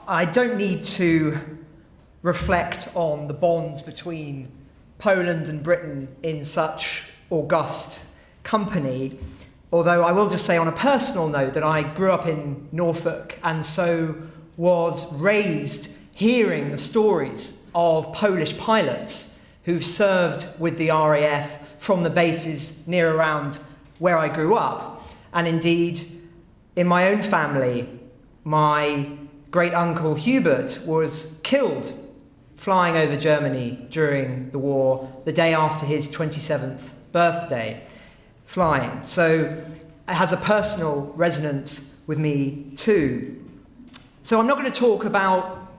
I don't need to reflect on the bonds between Poland and Britain in such august company, although I will just say on a personal note that I grew up in Norfolk and so was raised hearing the stories of Polish pilots who served with the RAF from the bases near around where I grew up. And indeed, in my own family, my great-uncle Hubert was killed flying over Germany during the war, the day after his 27th birthday, flying. So it has a personal resonance with me too. So I'm not going to talk about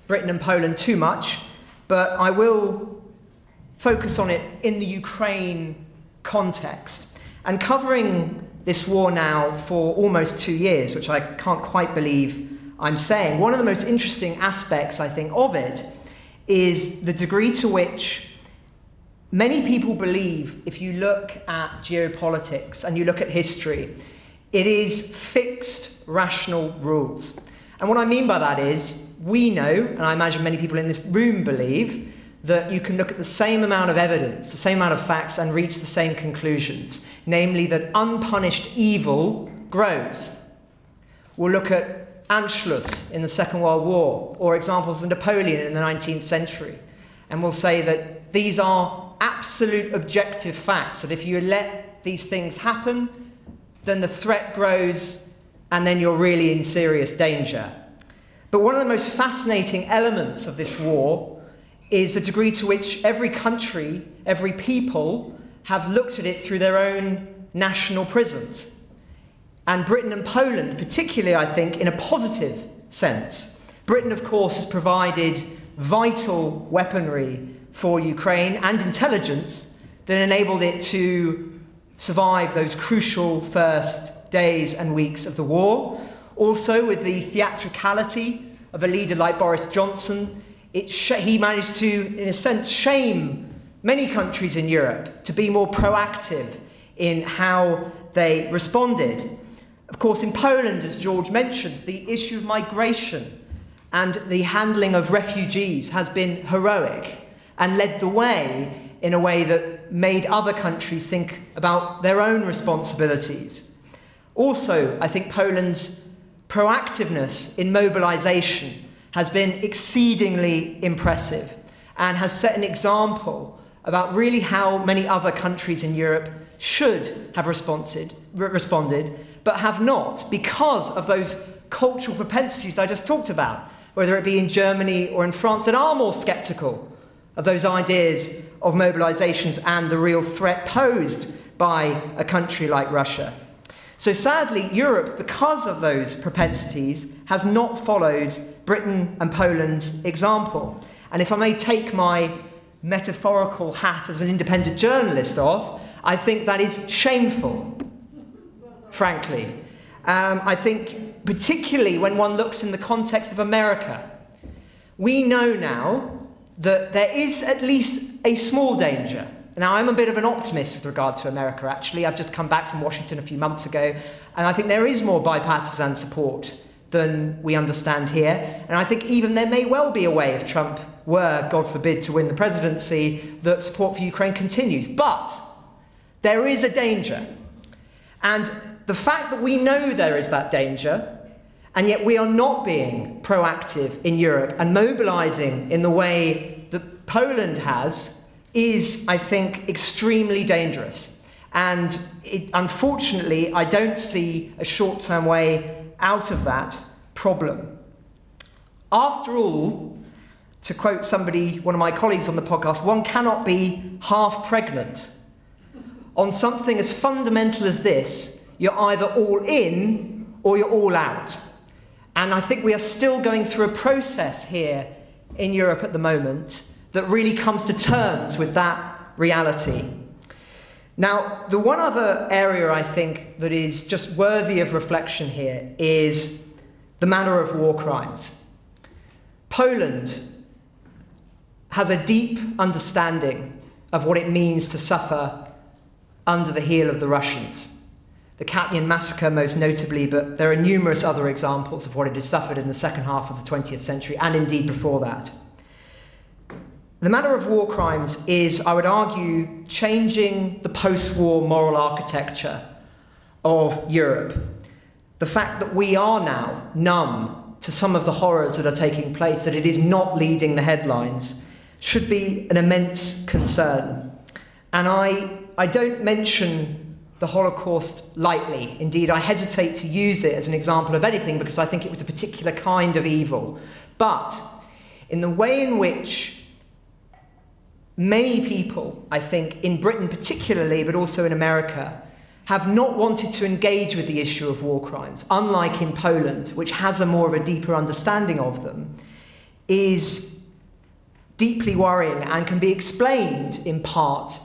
Britain and Poland too much, but I will focus on it in the Ukraine context. And covering this war now for almost 2 years, which I can't quite believe I'm saying, one of the most interesting aspects, I think, of it is the degree to which many people believe, if you look at geopolitics and you look at history, it is fixed, rational rules. And what I mean by that is, we know, and I imagine many people in this room believe, that you can look at the same amount of evidence, the same amount of facts, and reach the same conclusions, namely that unpunished evil grows. We'll look at Anschluss in the Second World War, or examples of Napoleon in the 19th century, and we'll say that these are absolute objective facts, that if you let these things happen, then the threat grows, and then you're really in serious danger. But one of the most fascinating elements of this war is the degree to which every country, every people, have looked at it through their own national prisms. And Britain and Poland, particularly, I think, in a positive sense. Britain, of course, has provided vital weaponry for Ukraine and intelligence that enabled it to survive those crucial first days and weeks of the war. Also, with the theatricality of a leader like Boris Johnson, he managed to, in a sense, shame many countries in Europe to be more proactive in how they responded. Of course, in Poland, as George mentioned, the issue of migration and the handling of refugees has been heroic and led the way in a way that made other countries think about their own responsibilities. Also, I think Poland's proactiveness in mobilization has been exceedingly impressive and has set an example about really how many other countries in Europe should have responded, but have not, because of those cultural propensities I just talked about, whether it be in Germany or in France, that are more sceptical of those ideas of mobilizations and the real threat posed by a country like Russia. So sadly, Europe, because of those propensities, has not followed Britain and Poland's example. And if I may take my metaphorical hat as an independent journalist off, I think that is shameful, frankly. I think particularly when one looks in the context of America, we know now that there is at least a small danger. Now, I'm a bit of an optimist with regard to America, actually. I've just come back from Washington a few months ago, and I think there is more bipartisan support than we understand here. And I think even there may well be a way, if Trump were, God forbid, to win the presidency, that support for Ukraine continues. But there is a danger. And the fact that we know there is that danger, and yet we are not being proactive in Europe and mobilizing in the way that Poland has, is, I think, extremely dangerous. And unfortunately, I don't see a short-term way out of that problem. After all, to quote somebody, one of my colleagues on the podcast, one cannot be half pregnant. On something as fundamental as this, you're either all in or you're all out. And I think we are still going through a process here in Europe at the moment that really comes to terms with that reality. Now, the one other area I think that is just worthy of reflection here is the manner of war crimes. Poland has a deep understanding of what it means to suffer under the heel of the Russians. the Katyn massacre most notably, but there are numerous other examples of what it has suffered in the second half of the 20th century, and indeed before that. The matter of war crimes is, I would argue, changing the post-war moral architecture of Europe. The fact that we are now numb to some of the horrors that are taking place, that it is not leading the headlines, should be an immense concern. And I don't mention the Holocaust lightly. Indeed, I hesitate to use it as an example of anything because I think it was a particular kind of evil. But in the way in which many people, I think, in Britain particularly, but also in America, have not wanted to engage with the issue of war crimes, unlike in Poland, which has a more of a deeper understanding of them, is deeply worrying and can be explained in part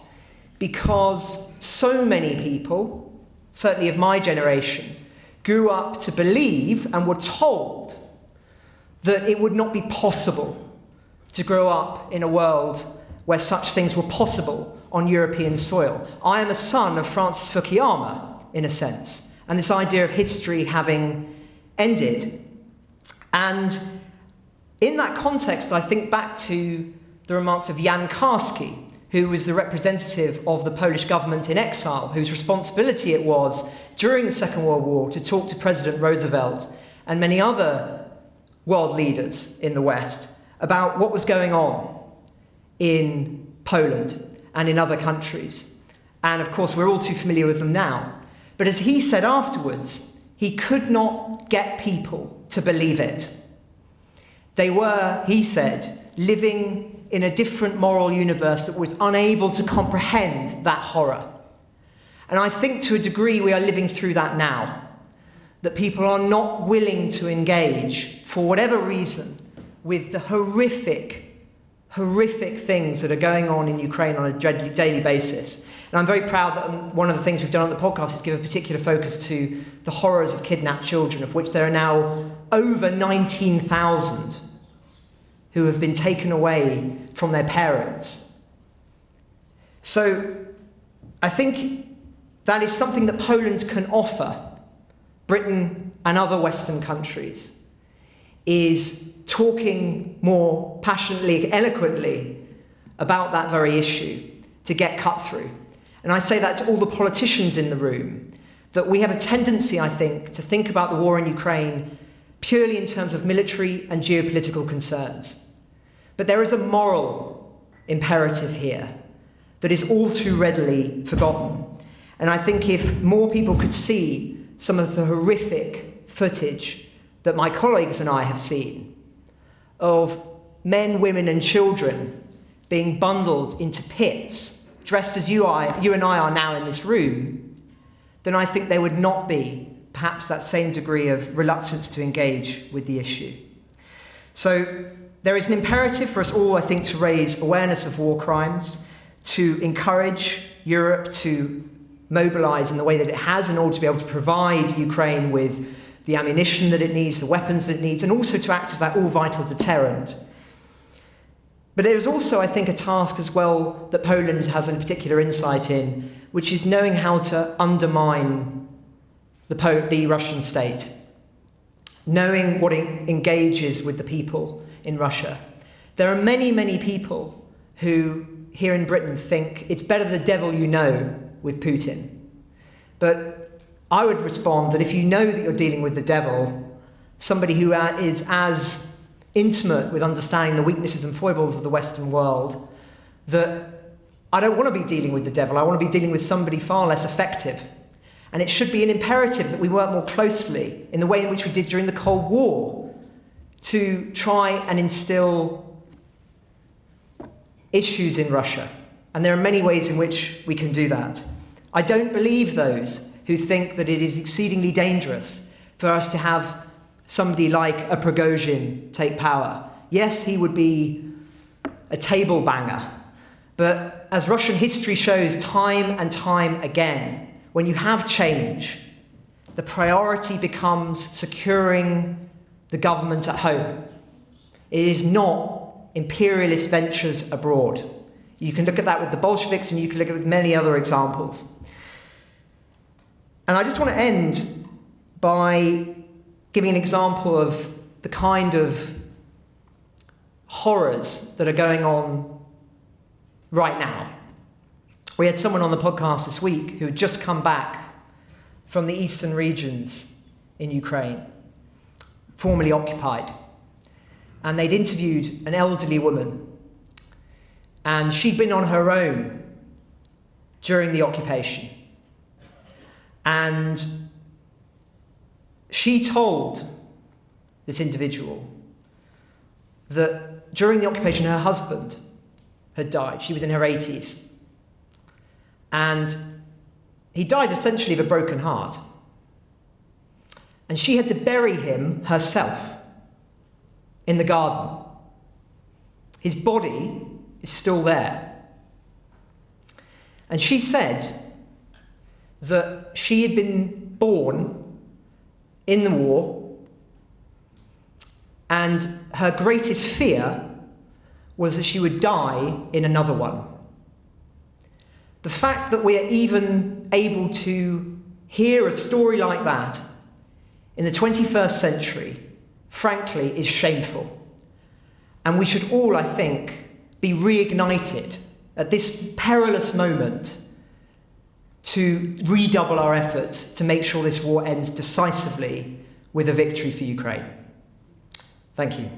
because so many people, certainly of my generation, grew up to believe and were told that it would not be possible to grow up in a world where such things were possible on European soil. I am a son of Francis Fukuyama, in a sense, and this idea of history having ended. And in that context, I think back to the remarks of Jan Karski, who was the representative of the Polish government in exile, whose responsibility it was during the Second World War to talk to President Roosevelt and many other world leaders in the West about what was going on in Poland and in other countries. And of course, we're all too familiar with them now. But as he said afterwards, he could not get people to believe it. They were, he said, living in a different moral universe that was unable to comprehend that horror. And I think to a degree we are living through that now, that people are not willing to engage, for whatever reason, with the horrific things that are going on in Ukraine on a daily basis. And I'm very proud that one of the things we've done on the podcast is give a particular focus to the horrors of kidnapped children, of which there are now over 19,000 who have been taken away from their parents. So I think that is something that Poland can offer Britain and other Western countries, is talking more passionately, eloquently about that very issue to get cut through. And I say that to all the politicians in the room, that we have a tendency, I think, to think about the war in Ukraine purely in terms of military and geopolitical concerns. But there is a moral imperative here that is all too readily forgotten. And I think if more people could see some of the horrific footage that my colleagues and I have seen of men, women and children being bundled into pits, dressed as you and I are now in this room, then I think there would not be perhaps that same degree of reluctance to engage with the issue. So there is an imperative for us all, I think, to raise awareness of war crimes, to encourage Europe to mobilise in the way that it has in order to be able to provide Ukraine with the ammunition that it needs, the weapons that it needs, and also to act as that all-vital deterrent. But there is also, I think, a task as well that Poland has a particular insight in, which is knowing how to undermine the Russian state, knowing what engages with the people in Russia. There are many, many people who, here in Britain, think it's better the devil you know with Putin. But I would respond that if you know that you're dealing with the devil, somebody who is as intimate with understanding the weaknesses and foibles of the Western world, that I don't want to be dealing with the devil, I want to be dealing with somebody far less effective. And it should be an imperative that we work more closely in the way in which we did during the Cold War to try and instill issues in Russia. And there are many ways in which we can do that. I don't believe those who think that it is exceedingly dangerous for us to have somebody like a Prigozhin take power. Yes, he would be a table banger, but as Russian history shows time and time again, when you have change, the priority becomes securing the government at home. It is not imperialist ventures abroad. You can look at that with the Bolsheviks, and you can look at it with many other examples. And I just want to end by giving an example of the kind of horrors that are going on right now. We had someone on the podcast this week who had just come back from the eastern regions in Ukraine, formerly occupied. And they'd interviewed an elderly woman, and she'd been on her own during the occupation. And she told this individual that during the occupation her husband had died. She was in her 80s. And he died essentially of a broken heart. And she had to bury him herself in the garden. His body is still there. And she said that she had been born in the war, and her greatest fear was that she would die in another one. The fact that we are even able to hear a story like that in the 21st century, frankly, is shameful. And we should all, I think, be reignited at this perilous moment to redouble our efforts to make sure this war ends decisively with a victory for Ukraine. Thank you.